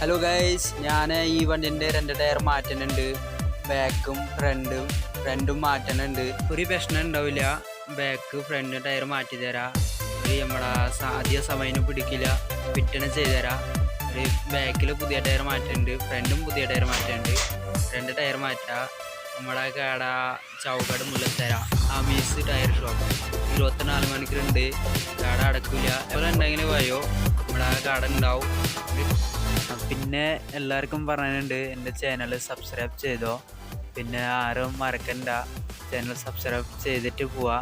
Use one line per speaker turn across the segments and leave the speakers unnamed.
Hello guys, ഞാൻ ഈ വണ്ടിൻ്റെ 2 tyre മാറ്റുന്നുണ്ട്. ബാക്കും ഫ്രണ്ടും മാറ്റുന്നുണ്ട്. ഒരു പ്രശ്നം ഉണ്ടാവില്ല. ബാക്ക് ഫ്രണ്ട് ടയർ മാറ്റി തരാം. ഒരു നമ്മളെ അധിക സമയം പിടിക്കില്ല, ഫിറ്റനെ ചെയ്ത് തരാം. ഒരു ബാക്കിൽ പുതിയ ടയർ മാറ്റുന്നുണ്ട്, ഫ്രണ്ടും പുതിയ ടയർ മാറ്റുന്നുണ്ട്. 2 ടയർ മാറ്റാം. നമ്മളെ കട ചൗക്കാട് മുല്ലത്തര അമീസ് ടയർ ഷോപ്പ് 24 മണിക്കൂറുണ്ട്. കട അടക്കില്ല. എവിടെ ഉണ്ടെങ്കിൽ പോയോ, നമ്മുടെ കട ഉണ്ടാവും. പിന്നെ എല്ലാവർക്കും പറയാനുണ്ട്, എൻ്റെ ചാനൽ സബ്സ്ക്രൈബ് ചെയ്തോ. പിന്നെ ആരും മറക്കണ്ട, ചാനൽ സബ്സ്ക്രൈബ് ചെയ്തിട്ട് പോവാ.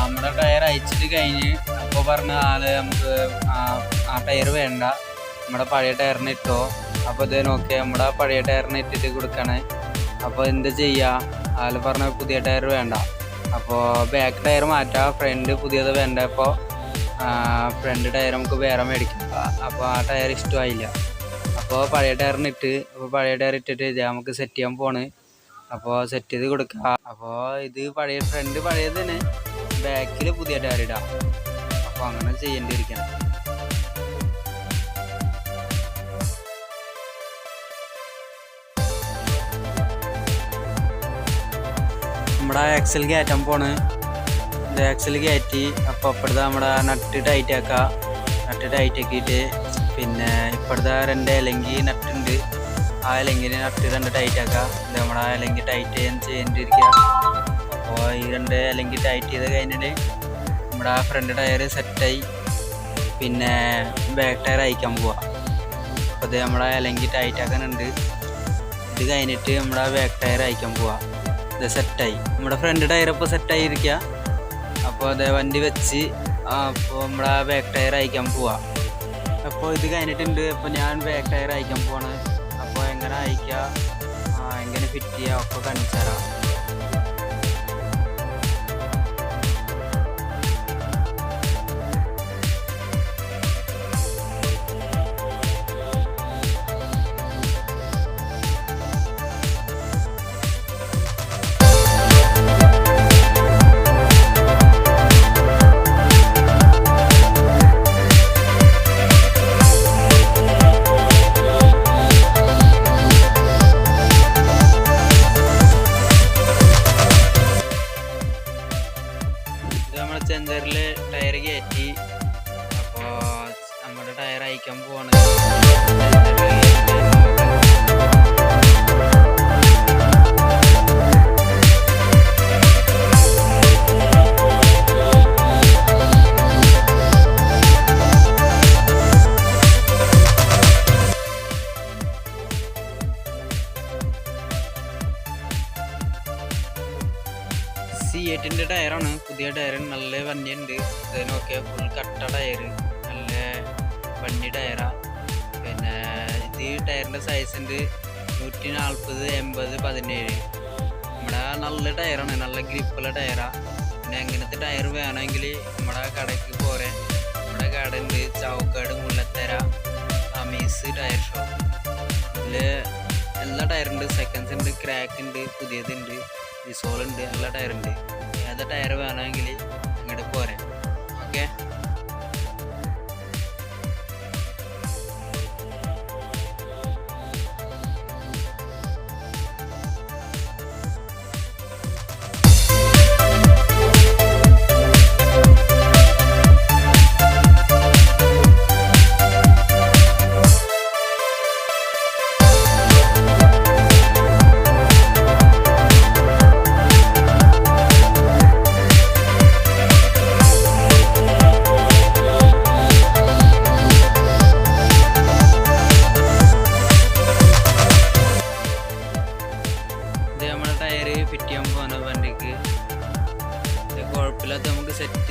നമ്മുടെ ടയർ അയച്ചിട്ട് കഴിഞ്ഞ് അപ്പോൾ പറഞ്ഞ ആള് നമുക്ക് ആ ടയർ വേണ്ട, നമ്മുടെ പഴയ ടയറിന് ഇട്ടോ. അപ്പോൾ ഇത് നോക്കിയാൽ നമ്മുടെ പഴയ ടയറിന് ഇട്ടിട്ട് കൊടുക്കണേ. അപ്പോൾ എന്ത് ചെയ്യുക, ആള് പറഞ്ഞ പുതിയ ടയർ വേണ്ട. അപ്പോൾ ബാക്ക് ടയർ മാറ്റാം, ഫ്രണ്ട് പുതിയത് വേണ്ട. അപ്പോൾ ഫ്രണ്ട് ടയർ നമുക്ക് വേറെ മേടിക്കാം. അപ്പോൾ ആ ടയർ ഇഷ്ടമായില്ല. അപ്പോൾ പഴയ ടയറിന് ഇട്ട്, അപ്പോൾ പഴയ ടയർ ഇട്ടിട്ട് നമുക്ക് സെറ്റ് ചെയ്യാൻ പോണ്. അപ്പോൾ സെറ്റ് ചെയ്ത് കൊടുക്കുക. അപ്പോൾ ഇത് ഫ്രണ്ട് പഴയതിന്, ബാക്കിൽ പുതിയ ടയർ ഇടാം. അപ്പോൾ അങ്ങനെ ചെയ്യേണ്ടിയിരിക്കണം. നമ്മുടെ ആക്സിൽ കയറ്റാൻ പോണ്. ഇത് ആക്സിൽ കയറ്റി അപ്പോൾ ഇപ്പോഴത്തെ നമ്മുടെ നട്ട് ടൈറ്റ് ആക്കുക. നട്ട് ടൈറ്റ് ആക്കിയിട്ട് പിന്നെ ഇപ്പോഴത്തെ 2 ഇലങ്കി നട്ടുണ്ട്. ആ ഇലങ്കിന് നട്ട് 2 ടൈറ്റ് ആക്കുക. ഇത് നമ്മുടെ ഇലങ്കി ടൈറ്റ് ചെയ്യേണ്ടിയിരിക്കുക. അപ്പോൾ ഈ 2 ഇലങ്കി ടൈറ്റ് ചെയ്ത് കഴിഞ്ഞിട്ട് നമ്മുടെ ഫ്രണ്ട് ടയർ സെറ്റായി. പിന്നെ ബാക്ക് ടയർ അയക്കാൻ പോവാം. അപ്പോൾ ഇത് നമ്മുടെ ഇലങ്കി ടൈറ്റ് ആക്കാനുണ്ട്. ഇത് കഴിഞ്ഞിട്ട് നമ്മുടെ ബാക്ക് ടയർ അയക്കാൻ പോവാം. ഇത് സെറ്റായി. നമ്മുടെ ഫ്രണ്ട് ടയർ ഇപ്പോൾ സെറ്റായിരിക്കുക. അപ്പോൾ അത് വണ്ടി വെച്ച് അപ്പോൾ നമ്മുടെ ബാക്ക് ടയർ അയക്കാൻ പോവാം. അപ്പോൾ ഇത് കഴിഞ്ഞിട്ടുണ്ട്. അപ്പോൾ ഞാൻ ബാക്ക് ടയർ അയക്കാൻ പോവാണ്. അപ്പോൾ എങ്ങനെ അയക്കുക, എങ്ങനെ ഫിറ്റ് ചെയ്യുക ഒക്കെ കാണിച്ചു തരാം. നമ്മുടെ ചെഞ്ചറിൽ ടയർ കയറ്റി. അപ്പോൾ നമ്മുടെ ടയർ അയക്കാൻ പോവാണ്. C8-ൻ്റെ ടയറാണ്, പുതിയ ടയർ. നല്ല വണ്ടിയുണ്ട്. ഇതിനൊക്കെ ഫുൾ കട്ട ടയർ, നല്ല വണ്ടി ടയറാണ്. പിന്നെ ഇത് ടയറിൻ്റെ സൈസ് ഉണ്ട് 140, 80, 17. നമ്മുടെ നല്ല ടയറാണ്, നല്ല ഗ്രിപ്പുള്ള ടയറാണ്. പിന്നെ എങ്ങനത്തെ ടയർ വേണമെങ്കിൽ നമ്മുടെ കടയ്ക്ക് പോരെ. നമ്മുടെ കട ഉണ്ട് ചൗക്കാട് മുല്ലത്തര അമീസ് ടയർ ഷോപ്പ്. ഇതിൽ എല്ലാ ടയറുണ്ട്. സെക്കൻഡ്സ് ഉണ്ട്, ക്രാക്ക് ഉണ്ട്, പുതിയതുണ്ട്, റിസോൾ ഉണ്ട്, എല്ലാ ടയറുണ്ട്. ഏത് ടയർ വേണമെങ്കിൽ അങ്ങോട്ട് പോരെ.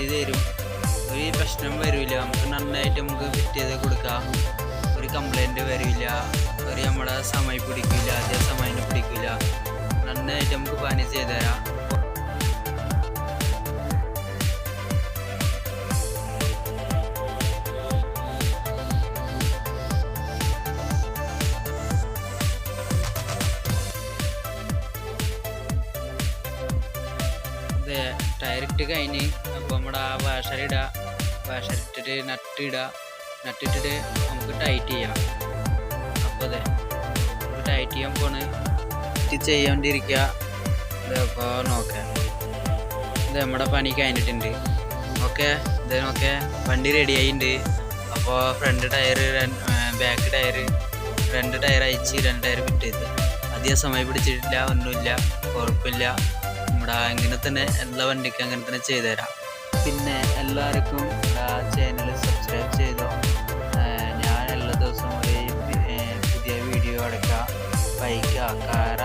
ചെയ്ത് തരും. ഒരു പ്രശ്നം വരില്ല, നമുക്ക് നന്നായിട്ട് നമുക്ക് ഫിറ്റ് ചെയ്ത് കൊടുക്കാം. ഒരു കംപ്ലൈൻറ്റ് വരില്ല, ഒരു നമ്മുടെ സമയം പിടിക്കില്ല, അതേ സമയം പിടിക്കില്ല. നന്നായിട്ട് നമുക്ക് പണി ചെയ്ത് തരാം. ടയറിട്ട് കഴിഞ്ഞ് അപ്പോൾ നമ്മുടെ ആ വാഷറിട്ടിട്ട് നട്ടിട്ടിട്ട് നമുക്ക് ടൈറ്റ് ചെയ്യാം. അപ്പോൾ നമുക്ക് ടൈറ്റ് ചെയ്യാൻ പോണ് ചെയ്യാണ്ടിരിക്കുക. അപ്പോൾ നോക്കാം, ഇത് നമ്മുടെ പണി കഴിഞ്ഞിട്ടുണ്ട്. ഓക്കെ, ഇത് നോക്കെ വണ്ടി റെഡി ആയിട്ടുണ്ട്. അപ്പോൾ ഫ്രണ്ട് ടയർ, ബാക്ക് ടയർ, രണ്ട് ടയർ അയച്ച് 2 ടയർ ഫിറ്റ് ചെയ്ത്. അധികം സമയം പിടിച്ചിട്ടില്ല, ഒന്നുമില്ല, കുഴപ്പമില്ല. നമ്മുടെ ഇങ്ങനെ തന്നെ എല്ലാ വണ്ടിക്കും അങ്ങനെ തന്നെ ചെയ്തു തരാം. പിന്നെ എല്ലാവർക്കും ചാനൽ സബ്സ്ക്രൈബ് ചെയ്തോ. ഞാൻ എല്ലാ ദിവസവും ഒരു പുതിയ വീഡിയോ എടുക്കാം. Bike, car,